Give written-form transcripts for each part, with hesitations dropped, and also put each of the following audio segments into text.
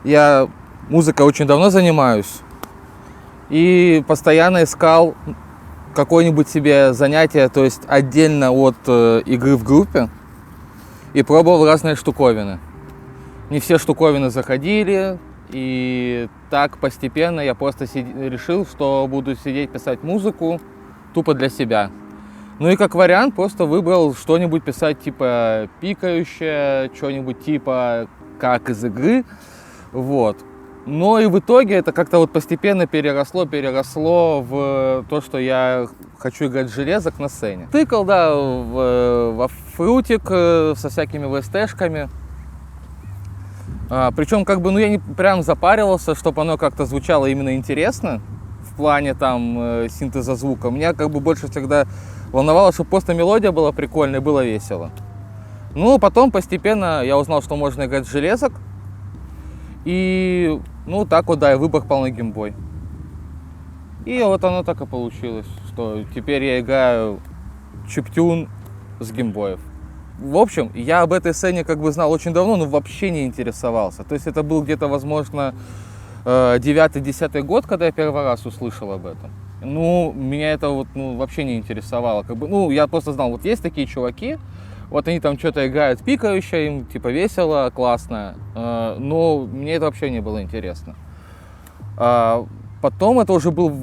я музыкой очень давно занимаюсь и постоянно искал какое-нибудь себе занятие, то есть отдельно от игры в группе, и пробовал разные штуковины. Не все штуковины заходили, и так постепенно я просто решил, что буду сидеть писать музыку тупо для себя. Ну и как вариант просто выбрал что-нибудь писать типа пикающее, что-нибудь типа как из игры, вот. Но и в итоге это как-то вот постепенно переросло в то, что я хочу играть в железок на сцене. Тыкал, да, во фрутик со всякими VST-шками. Причем как бы, ну я не прям запаривался, чтобы оно как-то звучало именно интересно в плане там синтеза звука. Меня как бы больше всегда волновало, чтобы просто мелодия была прикольная, было весело. Ну, потом постепенно я узнал, что можно играть в железок. И, ну, так вот, да, и выбор пал на геймбой. И вот оно так и получилось, что теперь я играю чиптюн с геймбоев. В общем, я об этой сцене как бы знал очень давно, но вообще не интересовался. То есть это был где-то, возможно, 9-10 год, когда я первый раз услышал об этом. Ну, меня это вот, ну, вообще не интересовало. Как бы, ну, я просто знал, вот есть такие чуваки, вот они там что-то играют пикающее, им типа весело, классно, но мне это вообще не было интересно. Потом это уже был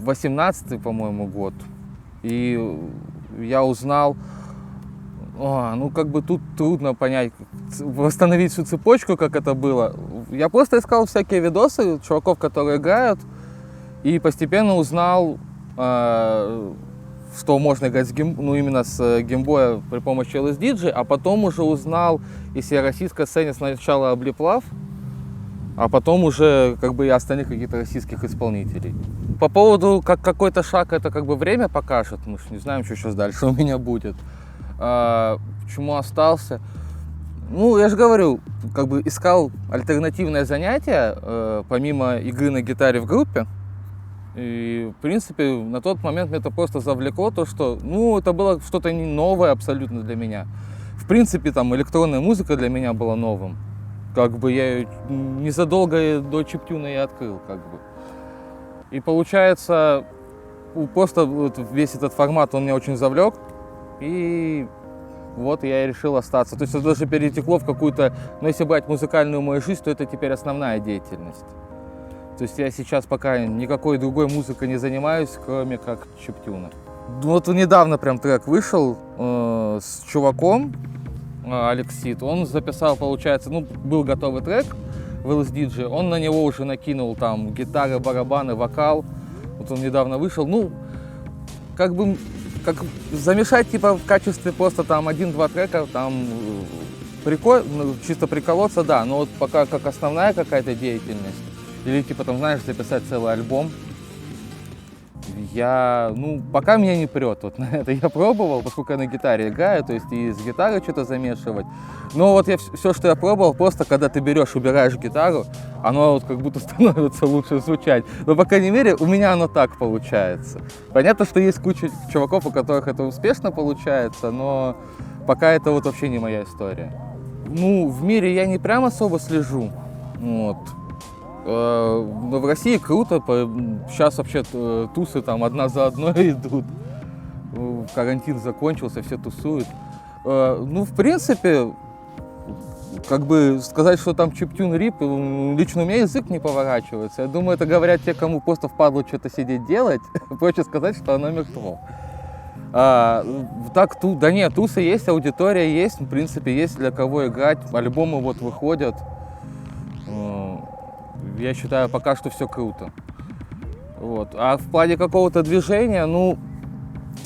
18-й, по-моему, год, и я узнал, ну как бы тут трудно понять, восстановить всю цепочку, как это было. Я просто искал всякие видосы чуваков, которые играют, и постепенно узнал, что можно играть именно с геймбоя при помощи LSDJ, а потом уже узнал из всей российской сцены сначала Облиплав, а потом уже как бы и остальных каких-то российских исполнителей. По поводу, как какой-то шаг это как бы время покажет, мы же не знаем, что сейчас дальше у меня будет. Почему остался? Ну, я же говорю, как бы искал альтернативное занятие, помимо игры на гитаре в группе. И, в принципе, на тот момент меня это просто завлекло, то, что, ну, это было что-то новое абсолютно для меня. В принципе, там, электронная музыка для меня была новым. Как бы я ее незадолго до чиптюна и открыл, как бы. И получается, просто вот весь этот формат, он меня очень завлек. И вот я и решил остаться. То есть это даже перетекло в какую-то, ну, если брать музыкальную мою жизнь, то это теперь основная деятельность. То есть я сейчас пока никакой другой музыкой не занимаюсь, кроме как чиптюна. Вот недавно прям трек вышел с чуваком, Алексит. Он записал, получается, ну, был готовый трек в LSDJ, он на него уже накинул там гитары, барабаны, вокал. Вот он недавно вышел. Ну, как бы, как замешать типа в качестве просто там 1-2 трека, там прикольно, ну, чисто приколоться, да, но вот пока как основная какая-то деятельность, или типа там, знаешь, записать целый альбом, ну, пока меня не прет вот на это. Я пробовал, поскольку я на гитаре играю, то есть и с гитарой что-то замешивать. Но вот все, что я пробовал, просто когда ты берешь, убираешь гитару, оно вот как будто становится лучше звучать. Но, по крайней мере, у меня оно так получается. Понятно, что есть куча чуваков, у которых это успешно получается, но пока это вот вообще не моя история. Ну, в мире я не прям особо слежу, вот. Но в России круто, сейчас вообще тусы там одна за одной идут. Карантин закончился, все тусуют. Ну, в принципе, как бы сказать, что там чиптюн рип, лично у меня язык не поворачивается. Я думаю, это говорят те, кому просто впадло что-то сидеть делать. Проще сказать, что оно мертво. Так, да нет, тусы есть, аудитория есть, в принципе, есть для кого играть. Альбомы вот выходят. Я считаю, пока что все круто. Вот. А в плане какого-то движения, ну,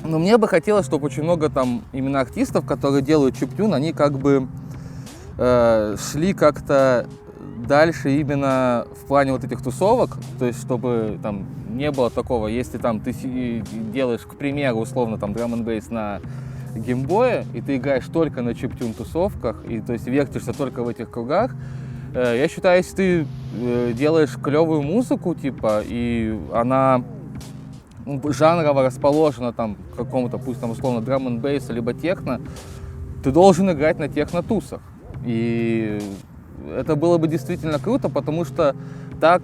мне бы хотелось, чтобы очень много там именно артистов, которые делают чиптюн, они как бы шли как-то дальше именно в плане вот этих тусовок, то есть чтобы там не было такого, если там ты делаешь, к примеру, условно там драм-н-бейс на геймбое, и ты играешь только на чиптюн тусовках, и то есть вертишься только в этих кругах. Я считаю, если ты делаешь клевую музыку, типа, и она жанрово расположена там к какому-то, пусть там условно драм-н-бейса, либо техно, ты должен играть на техно-тусах. И это было бы действительно круто, потому что так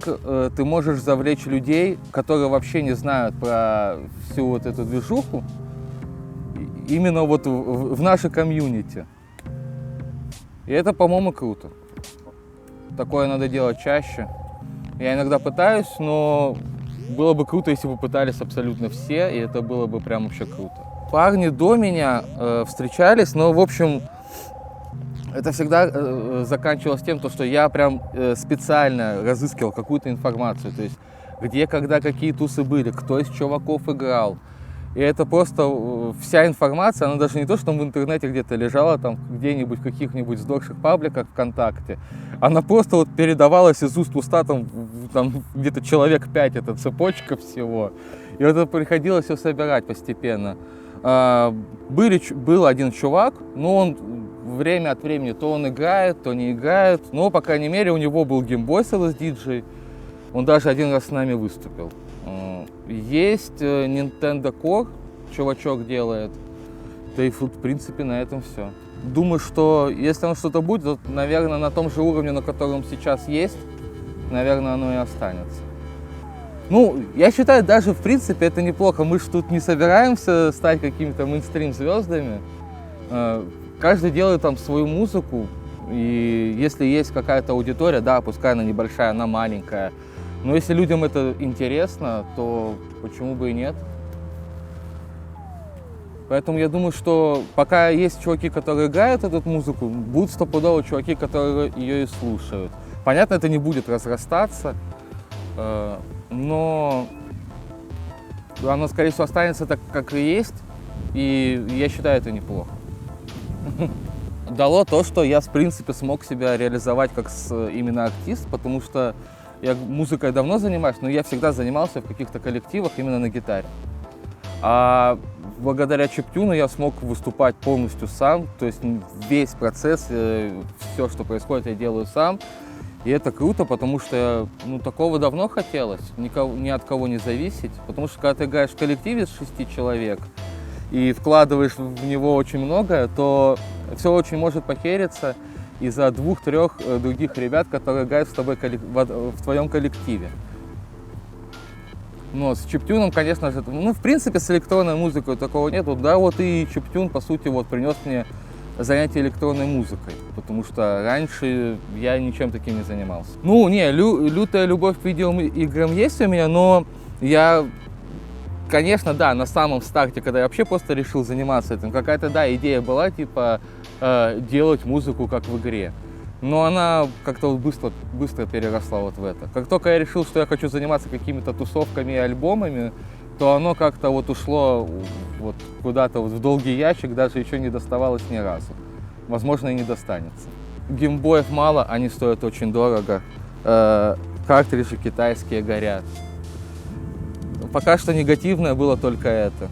ты можешь завлечь людей, которые вообще не знают про всю вот эту движуху, именно вот в нашей комьюнити. И это, по-моему, круто. Такое надо делать чаще. Я иногда пытаюсь, но было бы круто, если бы пытались абсолютно все, и это было бы прям вообще круто. Парни до меня встречались, но, в общем, это всегда заканчивалось тем, что я прям специально разыскивал какую-то информацию, то есть где, когда, какие тусы были, кто из чуваков играл. И это просто вся информация, она даже не то, что в интернете где-то лежала, там где-нибудь в каких-нибудь сдохших пабликах ВКонтакте, она просто вот передавалась из уст в уста, там где-то человек 5, это цепочка всего. И вот это приходилось все собирать постепенно. Был один чувак, но он время от времени то он играет, то не играет, но, по крайней мере, у него был геймбой с LSDJ, он даже один раз с нами выступил. Есть Nintendo Core, чувачок делает, да и, в принципе, на этом все. Думаю, что если он что-то будет, то, наверное, на том же уровне, на котором сейчас есть, наверное, оно и останется. Ну, я считаю, даже, в принципе, это неплохо. Мы же тут не собираемся стать какими-то мейнстрим-звездами. Каждый делает там свою музыку, и если есть какая-то аудитория, да, пускай она небольшая, она маленькая, но если людям это интересно, то почему бы и нет? Поэтому я думаю, что пока есть чуваки, которые играют эту музыку, будут стопудово чуваки, которые ее и слушают. Понятно, это не будет разрастаться, но оно, скорее всего, останется так, как и есть, и я считаю, это неплохо. Дало то, что я, в принципе, смог себя реализовать как именно артист, потому что я музыкой давно занимаюсь, но я всегда занимался в каких-то коллективах именно на гитаре. А благодаря чиптюну я смог выступать полностью сам, то есть весь процесс, все, что происходит, я делаю сам. И это круто, потому что такого давно хотелось, ни от кого не зависеть. Потому что когда ты играешь в коллективе с 6 человек и вкладываешь в него очень много, то все очень может похериться из-за 2-3 других ребят, которые играют с тобой в твоем коллективе. Но с чиптюном, конечно же, в принципе, с электронной музыкой такого нет. Да, вот и чиптюн, по сути, вот принес мне занятие электронной музыкой, потому что раньше я ничем таким не занимался. Лютая любовь к видеоиграм есть у меня, но я, конечно, да, на самом старте, когда я вообще просто решил заниматься этим, какая-то, да, идея была, типа, делать музыку как в игре. Но она как-то вот быстро переросла вот в это. Как только я решил, что я хочу заниматься какими-то тусовками и альбомами, то оно как-то вот ушло вот куда-то вот в долгий ящик, даже еще не доставалось ни разу. Возможно, и не достанется. Геймбоев мало, они стоят очень дорого. Картриджи китайские горят. Пока что негативное было только это.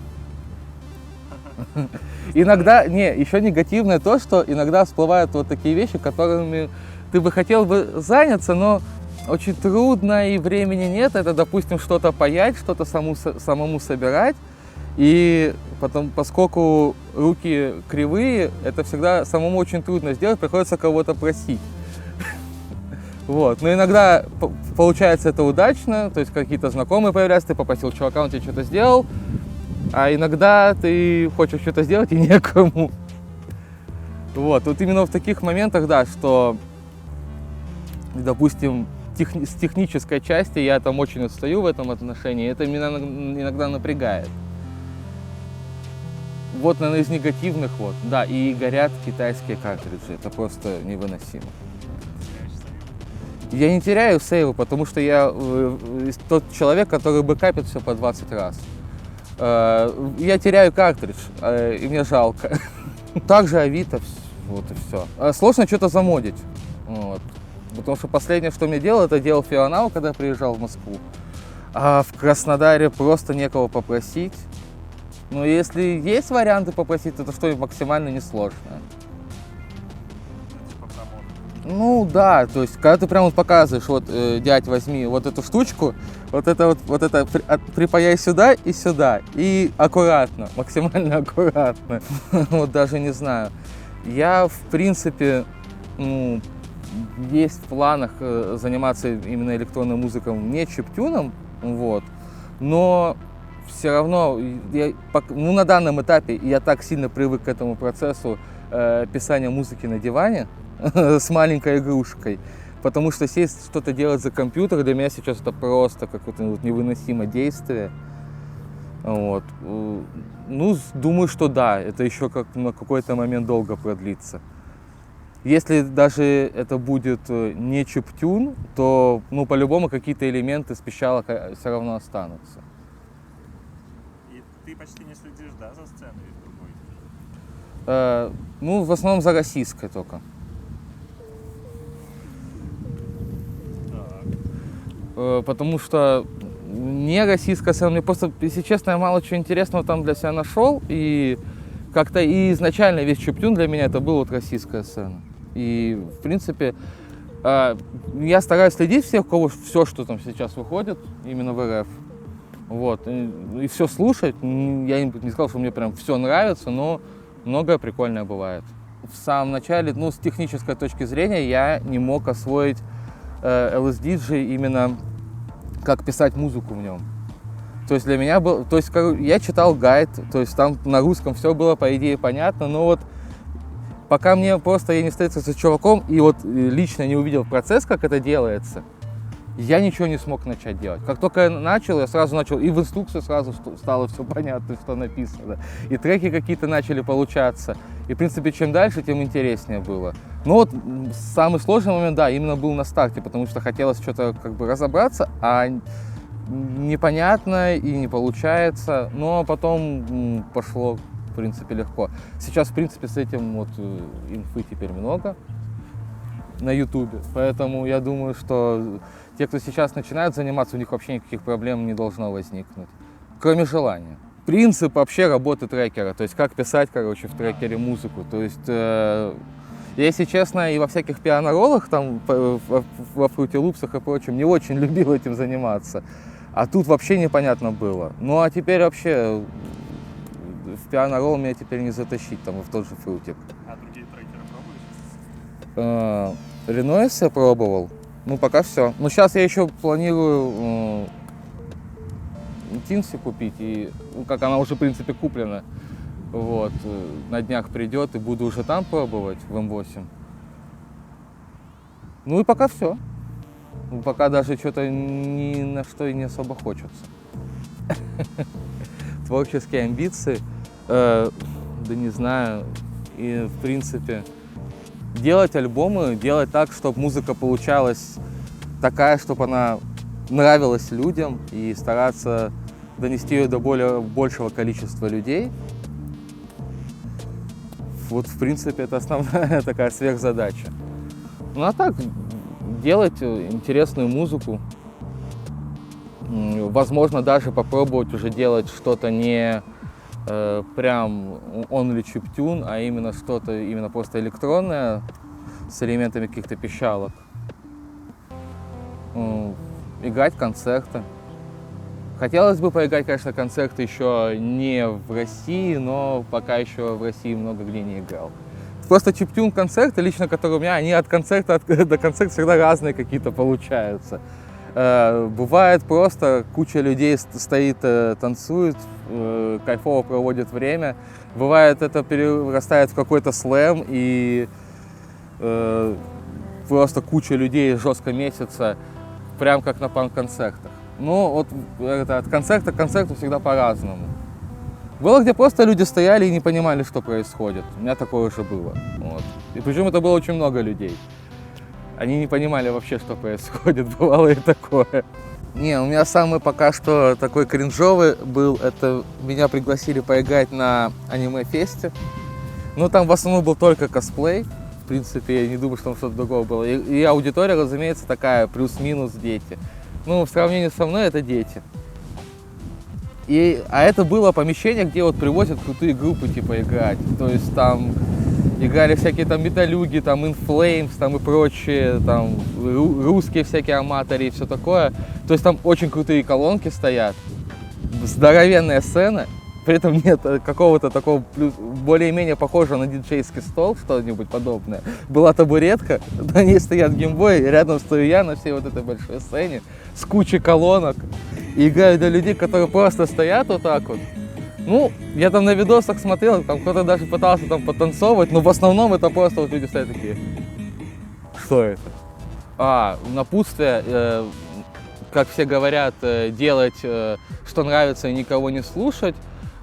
Иногда, еще негативное то, что иногда всплывают вот такие вещи, которыми ты бы хотел бы заняться, но очень трудно и времени нет. Это, допустим, что-то паять, что-то самому собирать. И потом, поскольку руки кривые, это всегда самому очень трудно сделать, приходится кого-то просить. Вот. Но иногда получается это удачно, то есть какие-то знакомые появляются, ты попросил чувака, он тебе что-то сделал, а иногда ты хочешь что-то сделать и некому. Вот именно в таких моментах, да, что, допустим, с технической части я там очень отстаю в этом отношении, это меня иногда напрягает. Вот, наверное, из негативных да, и горят китайские картриджи, это просто невыносимо. Я не теряю сейвы, потому что я тот человек, который бэкапит все по 20 раз. Я теряю картридж, и мне жалко. Также Авито, вот и все. Сложно что-то замодить, вот. Потому что последнее, что мне делал, это делал Фионау, когда приезжал в Москву. А в Краснодаре просто некого попросить. Но если есть варианты попросить, то это что-нибудь максимально несложное. Ну да, то есть когда ты прям вот показываешь, вот, дядь, возьми вот эту штучку, вот это припаяй сюда, и аккуратно, максимально аккуратно. Вот даже не знаю. Я, в принципе, есть в планах заниматься именно электронной музыкой, не чиптюном, вот, но все равно, на данном этапе я так сильно привык к этому процессу писания музыки на диване с маленькой игрушкой, потому что сесть что-то делать за компьютер для меня сейчас это просто какое-то невыносимое действие. Вот. Ну, думаю, что да, это еще на какой-то момент долго продлится. Если даже это будет не чиптюн, то ну, по-любому какие-то элементы с пищалок все равно останутся. И ты почти не следишь, да, за сценой другой? Ну, в основном за российской только. Так. Потому что не российская сцена, мне просто, если честно, я мало чего интересного там для себя нашел, и как-то и изначально весь чиптюн для меня это была вот российская сцена. И, в принципе, я стараюсь следить всех, у кого все, что там сейчас выходит, именно в РФ. Вот. И все слушать. Я не сказал, что мне прям все нравится, но многое прикольное бывает. В самом начале, ну, с технической точки зрения, я не мог освоить LSDJ именно как писать музыку в нем. То есть для меня был, то есть я читал гайд, то есть там на русском все было по идее понятно, но вот пока мне просто я не встретился с чуваком и вот лично не увидел процесс, как это делается, я ничего не смог начать делать. Как только я начал, и в инструкции сразу стало все понятно, что написано. И треки какие-то начали получаться. И, в принципе, чем дальше, тем интереснее было. Но вот самый сложный момент, да, именно был на старте, потому что хотелось что-то как бы разобраться, а непонятно и не получается. Но потом пошло, в принципе, легко. Сейчас, в принципе, с этим вот инфы теперь много на ютубе. Поэтому я думаю, что те, кто сейчас начинают заниматься, у них вообще никаких проблем не должно возникнуть, кроме желания. Принцип вообще работы трекера, то есть как писать, короче, в трекере музыку. То есть, если честно, и во всяких пиано-роллах, там, во Fruity Loops'ах и прочем, не очень любил этим заниматься. А тут вообще непонятно было. Ну а теперь вообще в пиано-ролл меня теперь не затащить, там, и в тот же фрутик. А другие трекеры пробуешь? Renoise я пробовал. Ну, пока все. Но сейчас я еще планирую Тинси купить, и как она уже, в принципе, куплена. Вот, на днях придет, и буду уже там пробовать в М8. Ну и пока все. Пока даже что-то ни на что и не особо хочется. Творческие амбиции, да не знаю, и в принципе... Делать альбомы, делать так, чтобы музыка получалась такая, чтобы она нравилась людям, и стараться донести ее до большего количества людей. Вот, в принципе, это основная такая сверхзадача. Ну а так, делать интересную музыку, возможно, даже попробовать уже делать что-то не прям only chiptune, а именно что-то именно просто электронное с элементами каких-то пищалок. Играть концерты. Хотелось бы поиграть, конечно, концерты еще не в России, но пока еще в России много где не играл. Просто чиптюн концерты, лично которые у меня, они от концерта до концерта всегда разные какие-то получаются. Бывает просто куча людей стоит, танцует, кайфово проводит время. Бывает это перерастает в какой-то слэм и просто куча людей жестко месяца, прям как на панк-концертах. Ну вот это, от концерта к концерту всегда по-разному. Было, где просто люди стояли и не понимали, что происходит. У меня такое уже было. Вот. И причем это было очень много людей. Они не понимали вообще, что происходит, бывало и такое. Не, у меня самый пока что такой кринжовый был, это меня пригласили поиграть на аниме-фесте. Ну, там в основном был только косплей, в принципе, я не думаю, что там что-то другое было. И аудитория, разумеется, такая, плюс-минус дети. Ну, в сравнении со мной, это дети. А это было помещение, где вот привозят крутые группы, типа, играть. То есть там играли всякие там металюги, там In Flames, там и прочие, там русские всякие аматоры и все такое. То есть там очень крутые колонки стоят, здоровенная сцена, при этом нет какого-то такого более-менее похожего на диджейский стол, что-нибудь подобное. Была табуретка, на ней стоят геймбой, рядом стою я на всей вот этой большой сцене с кучей колонок. И играю для людей, которые просто стоят вот так вот. Ну, я там на видосах смотрел, там кто-то даже пытался там потанцовывать, но в основном это просто вот люди стоят такие. Что это? Напутствие, как все говорят, делать, что нравится и никого не слушать.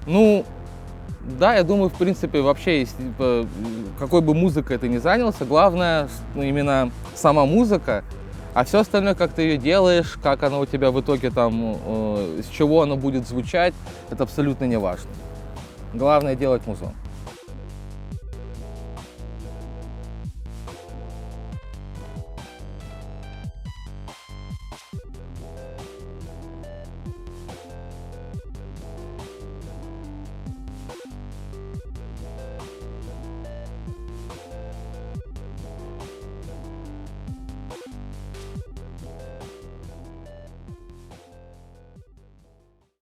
Ну, да, я думаю, в принципе, вообще, если, какой бы музыкой ты ни занялся, главное именно сама музыка, а все остальное, как ты ее делаешь, как она у тебя в итоге там, с чего оно будет звучать, это абсолютно не важно. Главное делать музон.